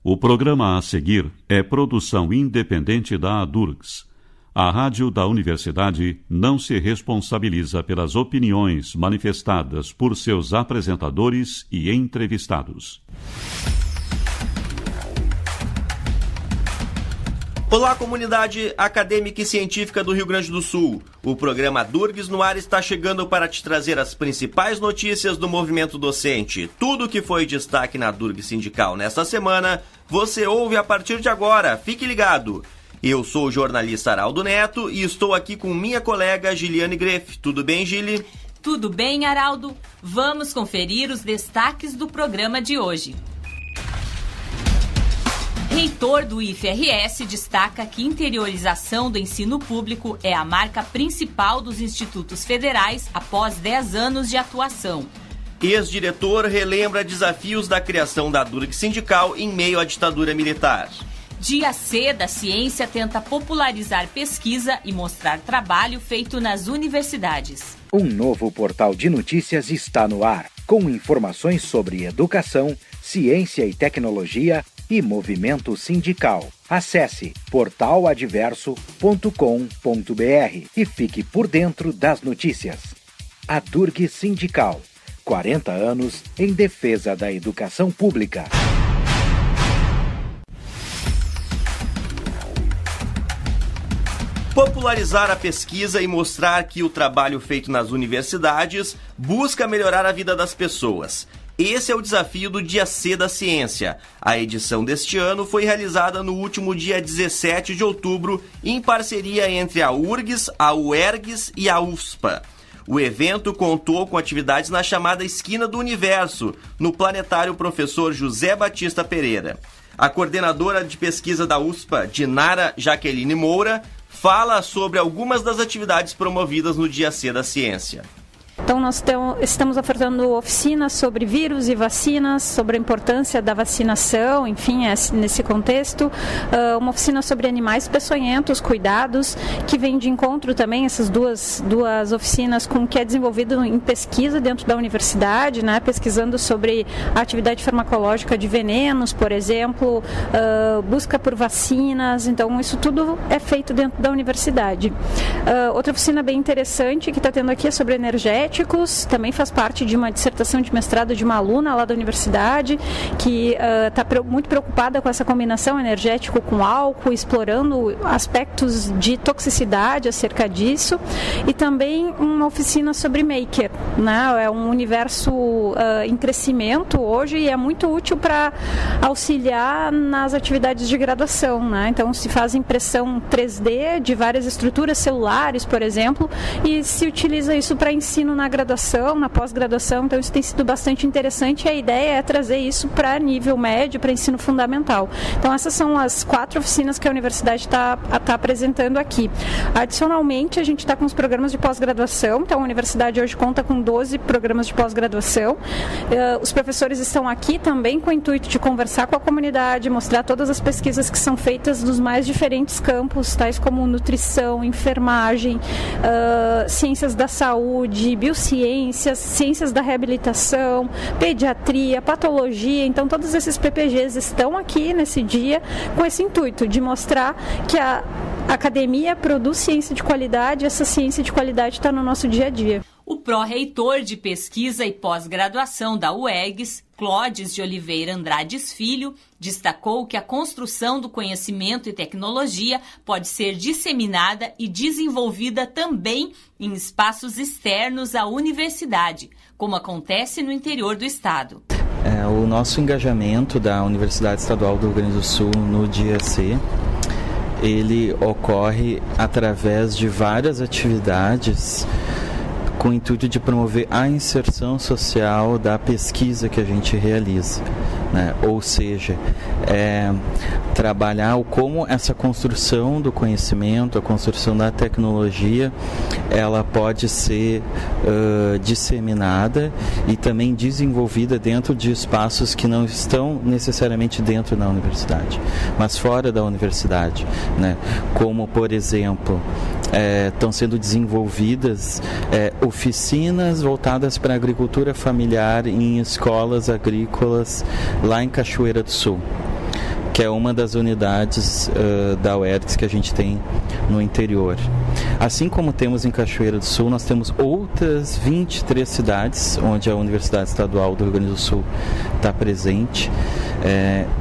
O programa a seguir é produção independente da ADURGS. A rádio da universidade não se responsabiliza pelas opiniões manifestadas por seus apresentadores e entrevistados. Olá, comunidade acadêmica e científica do Rio Grande do Sul. O programa ADURGS no ar está chegando para te trazer as principais notícias do movimento docente. Tudo o que foi destaque na ADURGS sindical nesta semana, você ouve a partir de agora. Fique ligado. Eu sou o jornalista Araldo Neto e estou aqui com minha colega Giliane Greff. Tudo bem, Gili? Tudo bem, Araldo. Vamos conferir os destaques do programa de hoje. Reitor do IFRS destaca que interiorização do ensino público é a marca principal dos institutos federais após 10 anos de atuação. Ex-diretor relembra desafios da criação da ADURGS sindical em meio à ditadura militar. Dia C da Ciência tenta popularizar pesquisa e mostrar trabalho feito nas universidades. Um novo portal de notícias está no ar, com informações sobre educação, ciência e tecnologia e movimento sindical. Acesse portaladverso.com.br e fique por dentro das notícias. ADURGS Sindical, 40 anos em defesa da educação pública. Popularizar a pesquisa e mostrar que o trabalho feito nas universidades busca melhorar a vida das pessoas. Esse é o desafio do Dia C da Ciência. A edição deste ano foi realizada no último dia 17 de outubro, em parceria entre a URGS, a UERGS e a UFSPA. O evento contou com atividades na chamada Esquina do Universo, no planetário Professor José Batista Pereira. A coordenadora de pesquisa da UFSPA, Dinara Jaqueline Moura, fala sobre algumas das atividades promovidas no Dia C da Ciência. Então nós estamos ofertando oficinas sobre vírus e vacinas, sobre a importância da vacinação, enfim, nesse contexto. Uma oficina sobre animais peçonhentos, cuidados, que vem de encontro também, essas duas oficinas, com o que é desenvolvido em pesquisa dentro da universidade, né, pesquisando sobre a atividade farmacológica de venenos, por exemplo, busca por vacinas. Então isso tudo é feito dentro da universidade. Outra oficina bem interessante que está tendo aqui é sobre energéticos. Também faz parte de uma dissertação de mestrado de uma aluna lá da universidade que está muito preocupada com essa combinação energético com álcool, explorando aspectos de toxicidade acerca disso, e também uma oficina sobre maker, né? É um universo em crescimento hoje e é muito útil para auxiliar nas atividades de graduação, né? Então se faz impressão 3D de várias estruturas celulares, por exemplo, e se utiliza isso para ensino na graduação, na pós-graduação. Então isso tem sido bastante interessante e a ideia é trazer isso para nível médio, para ensino fundamental. Então essas são as 4 oficinas que a universidade está apresentando aqui. Adicionalmente, a gente está com os programas de pós-graduação. Então a universidade hoje conta com 12 programas de pós-graduação. Os professores estão aqui também com o intuito de conversar com a comunidade, mostrar todas as pesquisas que são feitas nos mais diferentes campos, tais como nutrição, enfermagem, ciências da saúde, biociências, ciências da reabilitação, pediatria, patologia. Então todos esses PPGs estão aqui nesse dia com esse intuito de mostrar que a academia produz ciência de qualidade e essa ciência de qualidade está no nosso dia a dia. O pró-reitor de pesquisa e pós-graduação da UERGS, Clóvis de Oliveira Andrades Filho, destacou que a construção do conhecimento e tecnologia pode ser disseminada e desenvolvida também em espaços externos à universidade, como acontece no interior do estado. O nosso engajamento da Universidade Estadual do Rio Grande do Sul no Dia C, ele ocorre através de várias atividades com o intuito de promover a inserção social da pesquisa que a gente realiza, né? Ou seja, trabalhar como essa construção do conhecimento, a construção da tecnologia, ela pode ser disseminada e também desenvolvida dentro de espaços que não estão necessariamente dentro da universidade, mas fora da universidade, né? Como, por exemplo, estão sendo desenvolvidas oficinas voltadas para a agricultura familiar em escolas agrícolas lá em Cachoeira do Sul. que é uma das unidades da UERGS que a gente tem no interior. Assim como temos em Cachoeira do Sul, nós temos outras 23 cidades onde a Universidade Estadual do Rio Grande do Sul está presente,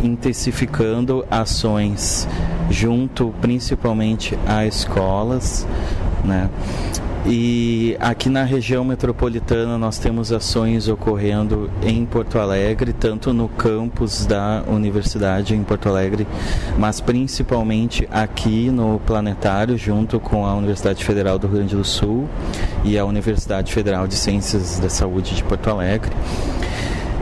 intensificando ações junto principalmente a escolas, né? E aqui na região metropolitana nós temos ações ocorrendo em Porto Alegre, tanto no campus da Universidade em Porto Alegre, mas principalmente aqui no Planetário, junto com a Universidade Federal do Rio Grande do Sul e a Universidade Federal de Ciências da Saúde de Porto Alegre.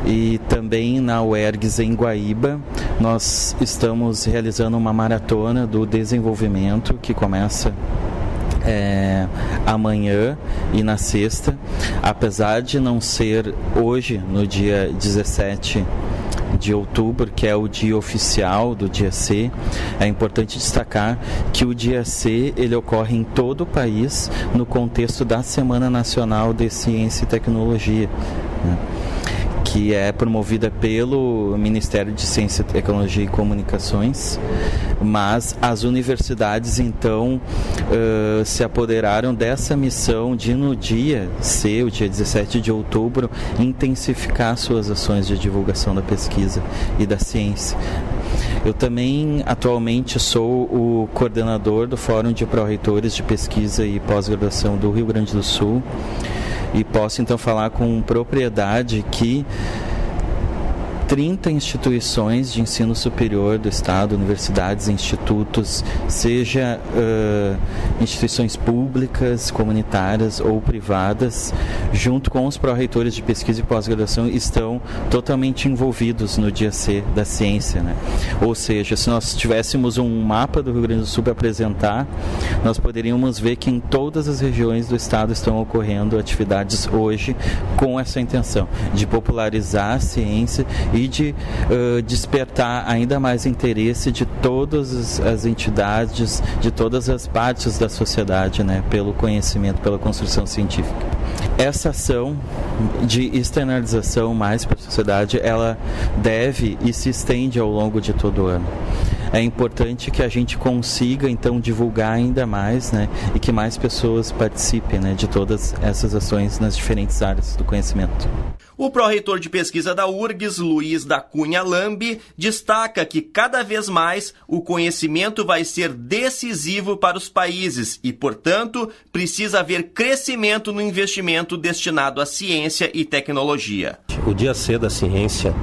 E também na UERGS em Guaíba, nós estamos realizando uma maratona do desenvolvimento que começa amanhã e na sexta, apesar de não ser hoje, no dia 17 de outubro, que é o dia oficial do Dia C, é importante destacar que o Dia C ele ocorre em todo o país no contexto da Semana Nacional de Ciência e Tecnologia, né? Que é promovida pelo Ministério de Ciência, Tecnologia e Comunicações, mas as universidades então se apoderaram dessa missão de no dia C, o dia 17 de outubro, intensificar suas ações de divulgação da pesquisa e da ciência. Eu também atualmente sou o coordenador do Fórum de Pró-Reitores de Pesquisa e Pós-Graduação do Rio Grande do Sul, e posso então falar com propriedade que 30 instituições de ensino superior do Estado, universidades, institutos, seja instituições públicas, comunitárias ou privadas, junto com os pró-reitores de pesquisa e pós-graduação, estão totalmente envolvidos no Dia C da ciência, né? Ou seja, se nós tivéssemos um mapa do Rio Grande do Sul para apresentar, nós poderíamos ver que em todas as regiões do Estado estão ocorrendo atividades hoje com essa intenção de popularizar a ciência e de despertar ainda mais interesse de todas as entidades, de todas as partes da sociedade, né, pelo conhecimento, pela construção científica. Essa ação de externalização mais para a sociedade, ela deve e se estende ao longo de todo o ano. É importante que a gente consiga, então, divulgar ainda mais, né, e que mais pessoas participem, né, de todas essas ações nas diferentes áreas do conhecimento. O pró-reitor de pesquisa da URGS, Luiz da Cunha Lambi, destaca que cada vez mais o conhecimento vai ser decisivo para os países e, portanto, precisa haver crescimento no investimento destinado à ciência e tecnologia. O Dia C da Ciência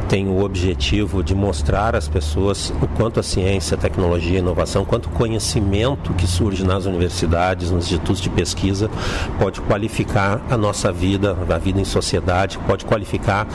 tem o objetivo de mostrar às pessoas o quanto a ciência, a tecnologia, a inovação, quanto o conhecimento que surge nas universidades, nos institutos de pesquisa, pode qualificar a nossa vida, a vida em sociedade, pode qualificar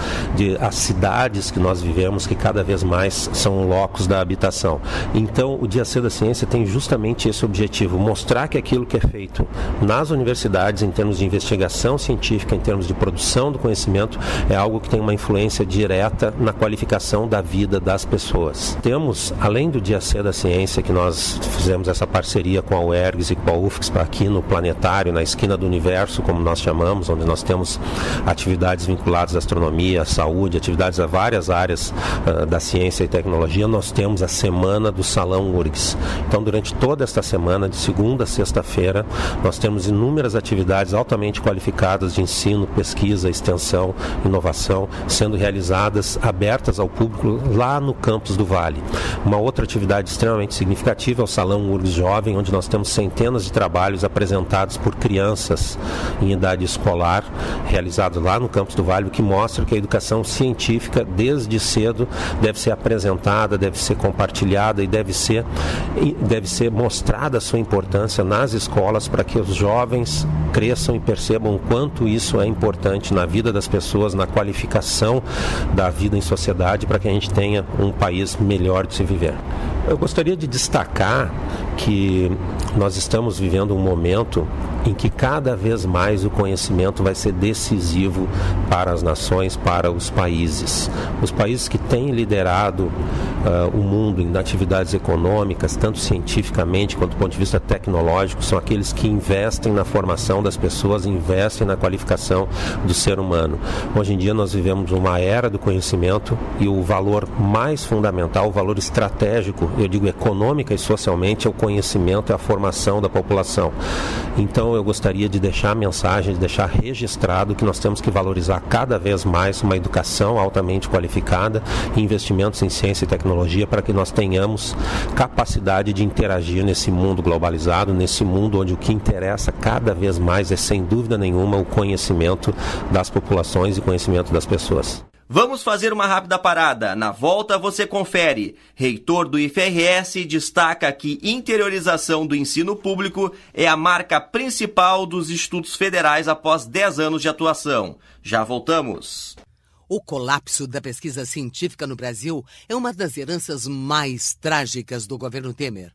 as cidades que nós vivemos, que cada vez mais são locos da habitação. Então, o Dia C da Ciência tem justamente esse objetivo, mostrar que aquilo que é feito nas universidades, em termos de investigação científica, em termos de produção do conhecimento, é algo que tem uma influência direta na qualificação da vida das pessoas. Temos, além do Dia C da Ciência, que nós fizemos essa parceria com a UERGS e com a UFSC aqui no Planetário, na esquina do universo, como nós chamamos, onde nós temos atividades vinculadas à astronomia, à saúde, atividades a várias áreas da ciência e tecnologia. Nós temos a Semana do Salão URGS. Então, durante toda esta semana, de segunda a sexta-feira, nós temos inúmeras atividades altamente qualificadas de ensino, pesquisa, extensão, inovação, sendo realizadas, abertas ao público lá no campus do Vale. Uma outra atividade extremamente significativa é o Salão URGS Jovem, onde nós temos centenas de trabalhos apresentados por crianças em idade escolar, realizados lá no campus do Vale, o que mostra que a educação científica, desde cedo, deve ser apresentada, deve ser compartilhada e deve ser mostrada a sua importância nas escolas para que os jovens cresçam e percebam o quanto isso é importante na vida das pessoas, na qualificação da vida em sociedade, para que a gente tenha um país melhor de se viver. Eu gostaria de destacar que nós estamos vivendo um momento em que cada vez mais o conhecimento vai ser decisivo para as nações, para os países. Os países que têm liderado o mundo em atividades econômicas, tanto cientificamente quanto do ponto de vista tecnológico, são aqueles que investem na formação das pessoas, investem na qualificação do ser humano. Hoje em dia nós vivemos uma era do conhecimento e o valor mais fundamental, o valor estratégico, eu digo econômica e socialmente, é o conhecimento, é a formação da população. Então eu gostaria de deixar a mensagem, de deixar registrado que nós temos que valorizar cada vez mais uma educação altamente qualificada e investimentos em ciência e tecnologia para que nós tenhamos capacidade de interagir nesse mundo globalizado, nesse mundo onde o que interessa cada vez mais é, sem dúvida nenhuma, o conhecimento das populações e conhecimento das pessoas. Vamos fazer uma rápida parada. Na volta você confere. Reitor do IFRS destaca que interiorização do ensino público é a marca principal dos institutos federais após 10 anos de atuação. Já voltamos. O colapso da pesquisa científica no Brasil é uma das heranças mais trágicas do governo Temer.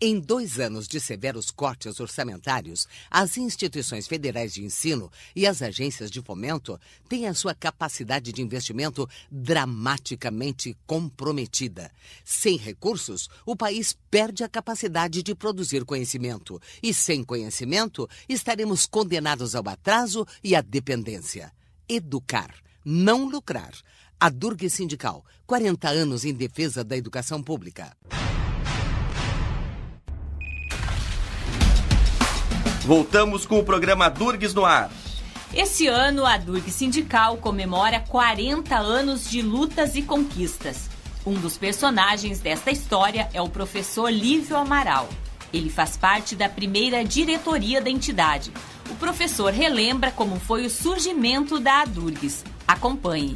Em 2 anos de severos cortes orçamentários, as instituições federais de ensino e as agências de fomento têm a sua capacidade de investimento dramaticamente comprometida. Sem recursos, o país perde a capacidade de produzir conhecimento. E sem conhecimento, estaremos condenados ao atraso e à dependência. Educar, não lucrar. A Durg Sindical, 40 anos em defesa da educação pública. Voltamos com o programa Durgs no ar. Esse ano, a Durg Sindical comemora 40 anos de lutas e conquistas. Um dos personagens desta história é o professor Lívio Amaral. Ele faz parte da primeira diretoria da entidade. O professor relembra como foi o surgimento da Adurgs. Acompanhe.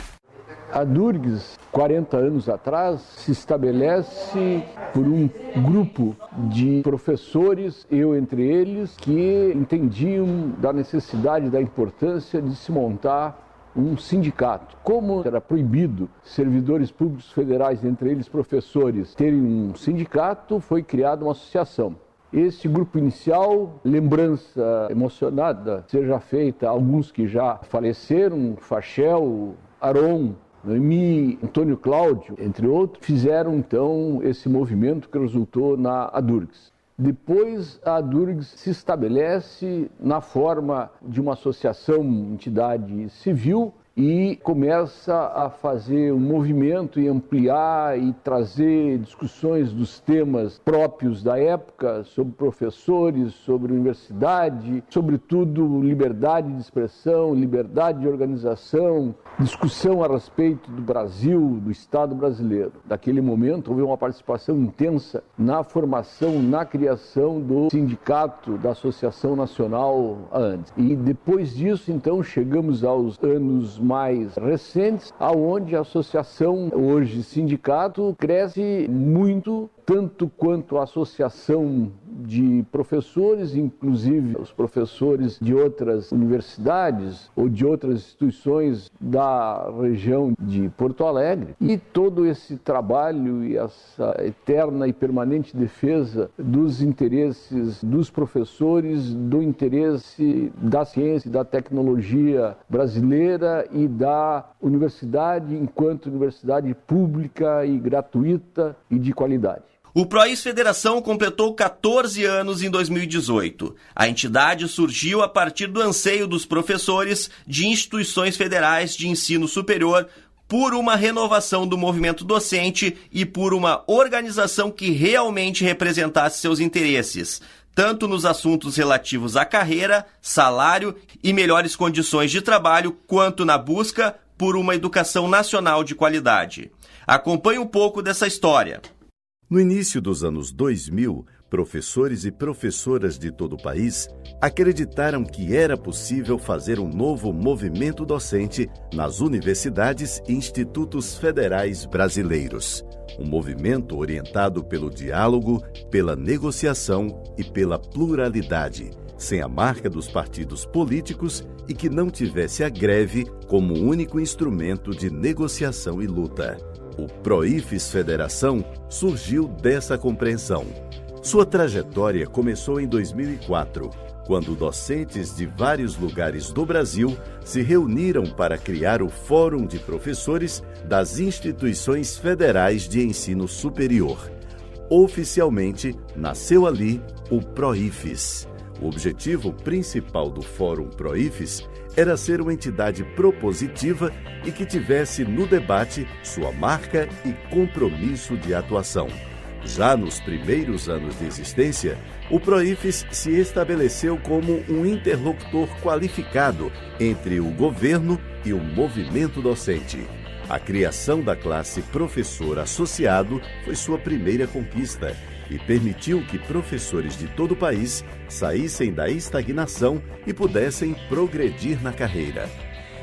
A Durgs, 40 anos atrás, se estabelece por um grupo de professores, eu entre eles, que entendiam da necessidade, da importância de se montar um sindicato. Como era proibido servidores públicos federais, entre eles professores, terem um sindicato, foi criada uma associação. Esse grupo inicial, lembrança emocionada, seja feita a alguns que já faleceram, Fachel, Aron, Noemi, Antônio Cláudio, entre outros, fizeram então esse movimento que resultou na Adurgs. Depois a Adurgs se estabelece na forma de uma associação, entidade civil, e começa a fazer um movimento e ampliar e trazer discussões dos temas próprios da época, sobre professores, sobre universidade, sobretudo liberdade de expressão, liberdade de organização, discussão a respeito do Brasil, do Estado brasileiro. Naquele momento houve uma participação intensa na formação, na criação do sindicato, da Associação Nacional antes. E depois disso, então, chegamos aos anos mais recentes, aonde a associação, hoje sindicato, cresce muito, tanto quanto a associação de professores, inclusive os professores de outras universidades ou de outras instituições da região de Porto Alegre. E todo esse trabalho e essa eterna e permanente defesa dos interesses dos professores, do interesse da ciência e da tecnologia brasileira e da universidade enquanto universidade pública e gratuita e de qualidade. O Prois Federação completou 14 anos em 2018. A entidade surgiu a partir do anseio dos professores de instituições federais de ensino superior por uma renovação do movimento docente e por uma organização que realmente representasse seus interesses, tanto nos assuntos relativos à carreira, salário e melhores condições de trabalho, quanto na busca por uma educação nacional de qualidade. Acompanhe um pouco dessa história. No início dos anos 2000, professores e professoras de todo o país acreditaram que era possível fazer um novo movimento docente nas universidades e institutos federais brasileiros. Um movimento orientado pelo diálogo, pela negociação e pela pluralidade, sem a marca dos partidos políticos e que não tivesse a greve como único instrumento de negociação e luta. O Proifes Federação surgiu dessa compreensão. Sua trajetória começou em 2004, quando docentes de vários lugares do Brasil se reuniram para criar o Fórum de Professores das Instituições Federais de Ensino Superior. Oficialmente, nasceu ali o PROIFES. O objetivo principal do Fórum PROIFES era ser uma entidade propositiva e que tivesse no debate sua marca e compromisso de atuação. Já nos primeiros anos de existência, o PROIFES se estabeleceu como um interlocutor qualificado entre o governo e o movimento docente. A criação da classe professor associado foi sua primeira conquista e permitiu que professores de todo o país saíssem da estagnação e pudessem progredir na carreira.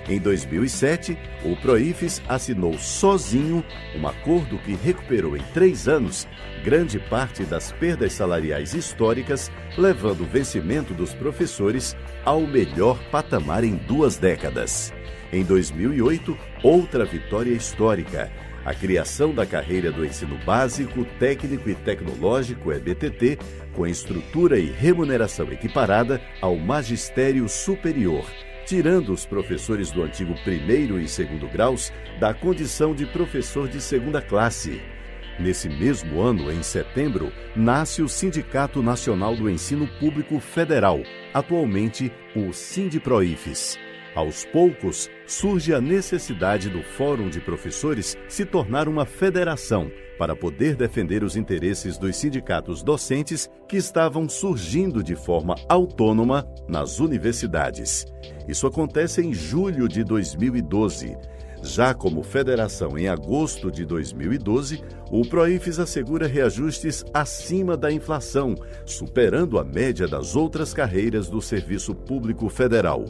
Em 2007, o PROIFES assinou sozinho um acordo que recuperou em 3 anos grande parte das perdas salariais históricas, levando o vencimento dos professores ao melhor patamar em 2 décadas. Em 2008, outra vitória histórica: a criação da carreira do ensino básico, técnico e tecnológico, EBTT, com estrutura e remuneração equiparada ao magistério superior, tirando os professores do antigo 1º e 2º graus da condição de professor de 2ª classe. Nesse mesmo ano, em setembro, nasce o Sindicato Nacional do Ensino Público Federal, atualmente o SINDPROIFES. Aos poucos, surge a necessidade do Fórum de Professores se tornar uma federação para poder defender os interesses dos sindicatos docentes que estavam surgindo de forma autônoma nas universidades. Isso acontece em julho de 2012. Já como federação em agosto de 2012, o PROIFES assegura reajustes acima da inflação, superando a média das outras carreiras do Serviço Público Federal.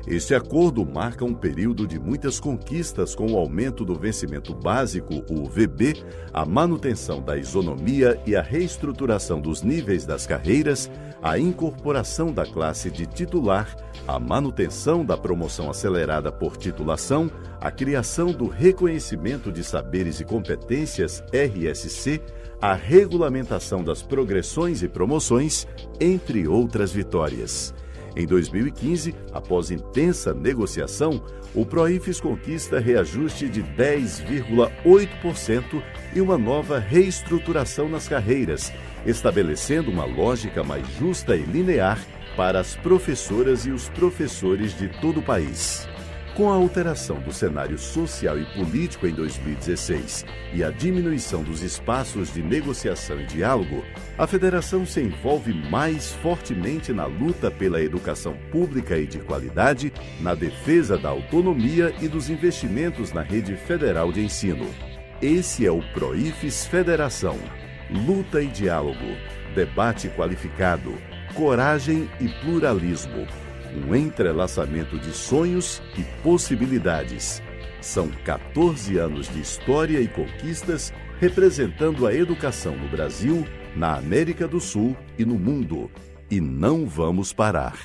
Este acordo marca um período de muitas conquistas com o aumento do vencimento básico, o VB, a manutenção da isonomia e a reestruturação dos níveis das carreiras, a incorporação da classe de titular, a manutenção da promoção acelerada por titulação, a criação do reconhecimento de saberes e competências, RSC, a regulamentação das progressões e promoções, entre outras vitórias. Em 2015, após intensa negociação, o PROIFES conquista reajuste de 10,8% e uma nova reestruturação nas carreiras, estabelecendo uma lógica mais justa e linear para as professoras e os professores de todo o país. Com a alteração do cenário social e político em 2016 e a diminuição dos espaços de negociação e diálogo, a federação se envolve mais fortemente na luta pela educação pública e de qualidade, na defesa da autonomia e dos investimentos na rede federal de ensino. Esse é o PROIFES Federação. Luta e diálogo, debate qualificado, coragem e pluralismo. Um entrelaçamento de sonhos e possibilidades. São 14 anos de história e conquistas representando a educação no Brasil, na América do Sul e no mundo. E não vamos parar.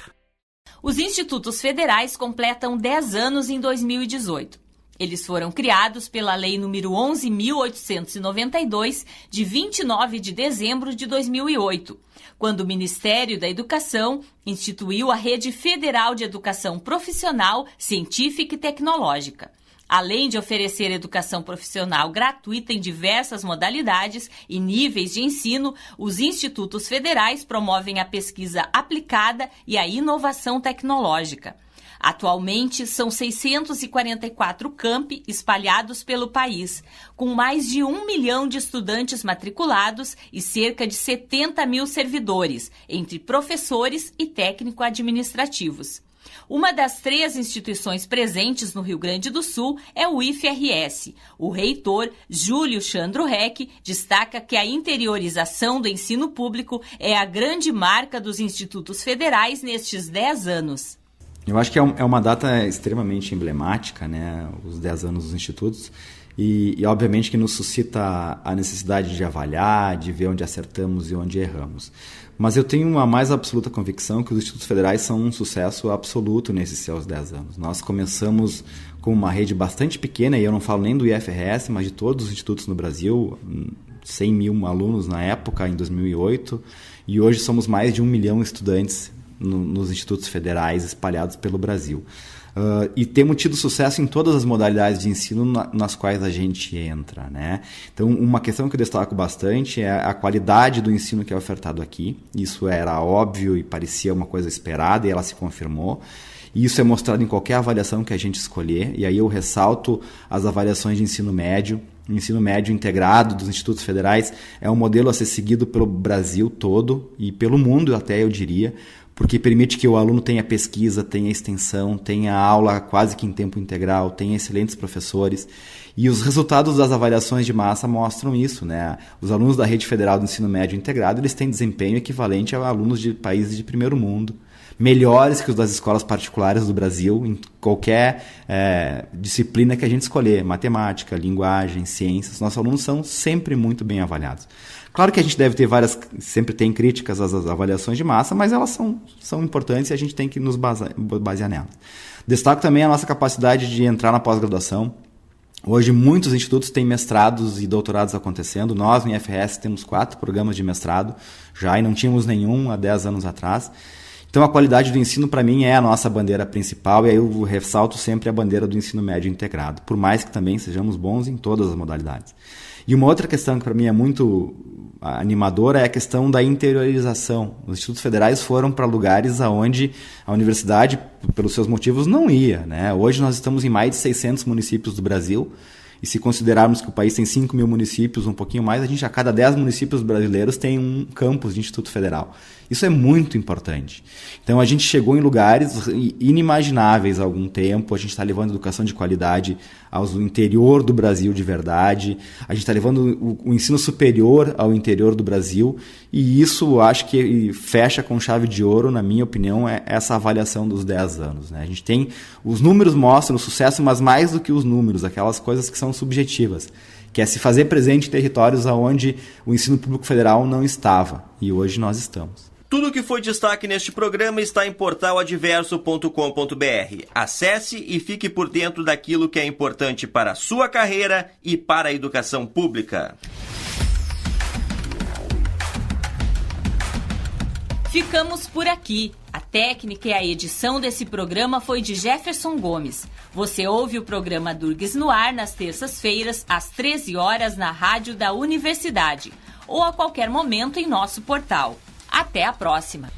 Os institutos federais completam 10 anos em 2018. Eles foram criados pela Lei nº 11.892, de 29 de dezembro de 2008, quando o Ministério da Educação instituiu a Rede Federal de Educação Profissional, Científica e Tecnológica. Além de oferecer educação profissional gratuita em diversas modalidades e níveis de ensino, os institutos federais promovem a pesquisa aplicada e a inovação tecnológica. Atualmente, são 644 campi espalhados pelo país, com mais de 1 milhão de estudantes matriculados e cerca de 70 mil servidores, entre professores e técnico-administrativos. Uma das 3 instituições presentes no Rio Grande do Sul é o IFRS. O reitor, Júlio Chandro Reck, destaca que a interiorização do ensino público é a grande marca dos institutos federais nestes 10 anos. Eu acho que é uma data extremamente emblemática, né? Os 10 anos dos institutos, e obviamente que nos suscita a necessidade de avaliar, de ver onde acertamos e onde erramos. Mas eu tenho a mais absoluta convicção que os institutos federais são um sucesso absoluto nesses seus 10 anos. Nós começamos com uma rede bastante pequena, e eu não falo nem do IFRS, mas de todos os institutos no Brasil, 100 mil alunos na época, em 2008, e hoje somos mais de 1 milhão de estudantes nos institutos federais espalhados pelo Brasil. E temos tido sucesso em todas as modalidades de ensino nas quais a gente entra, né? Então, uma questão que eu destaco bastante é a qualidade do ensino que é ofertado aqui. Isso era óbvio e parecia uma coisa esperada e ela se confirmou. E isso é mostrado em qualquer avaliação que a gente escolher. E aí eu ressalto as avaliações de ensino médio. O ensino médio integrado dos institutos federais é um modelo a ser seguido pelo Brasil todo e pelo mundo até, eu diria, porque permite que o aluno tenha pesquisa, tenha extensão, tenha aula quase que em tempo integral, tenha excelentes professores. E os resultados das avaliações de massa mostram isso, né? Os alunos da Rede Federal do Ensino Médio Integrado, eles têm desempenho equivalente a alunos de países de primeiro mundo, melhores que os das escolas particulares do Brasil, em qualquer disciplina que a gente escolher, matemática, linguagem, ciências. Nossos alunos são sempre muito bem avaliados. Claro que a gente deve ter sempre tem críticas às avaliações de massa, mas elas são importantes e a gente tem que nos basear nelas. Destaco também a nossa capacidade de entrar na pós-graduação. Hoje, muitos institutos têm mestrados e doutorados acontecendo. Nós, no IFRS, temos 4 programas de mestrado já e não tínhamos nenhum há 10 anos atrás. Então, a qualidade do ensino, para mim, é a nossa bandeira principal e aí eu ressalto sempre a bandeira do ensino médio integrado, por mais que também sejamos bons em todas as modalidades. E uma outra questão que para mim é muito animadora é a questão da interiorização. Os institutos federais foram para lugares onde a universidade, pelos seus motivos, não ia, né? Hoje nós estamos em mais de 600 municípios do Brasil. E se considerarmos que o país tem 5 mil municípios, um pouquinho mais, a cada 10 municípios brasileiros tem um campus de Instituto Federal. Isso é muito importante. Então, a gente chegou em lugares inimagináveis há algum tempo, a gente está levando educação de qualidade ao interior do Brasil de verdade, a gente está levando o ensino superior ao interior do Brasil, e isso acho que fecha com chave de ouro, na minha opinião, é essa avaliação dos 10 anos. Né? A gente tem, os números mostram o sucesso, mas mais do que os números, aquelas coisas que são subjetivas, que é se fazer presente em territórios onde o ensino público federal não estava, e hoje nós estamos. Tudo que foi destaque neste programa está em portaladverso.com.br. Acesse e fique por dentro daquilo que é importante para a sua carreira e para a educação pública. Ficamos por aqui. A técnica e a edição desse programa foi de Jefferson Gomes. Você ouve o programa Durgs no ar nas terças-feiras, às 13 horas na rádio da Universidade, ou a qualquer momento em nosso portal. Até a próxima!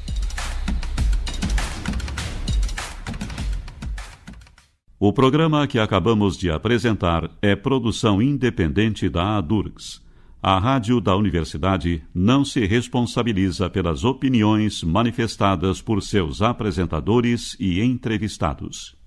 O programa que acabamos de apresentar é produção independente da ADURGS. A rádio da universidade não se responsabiliza pelas opiniões manifestadas por seus apresentadores e entrevistados.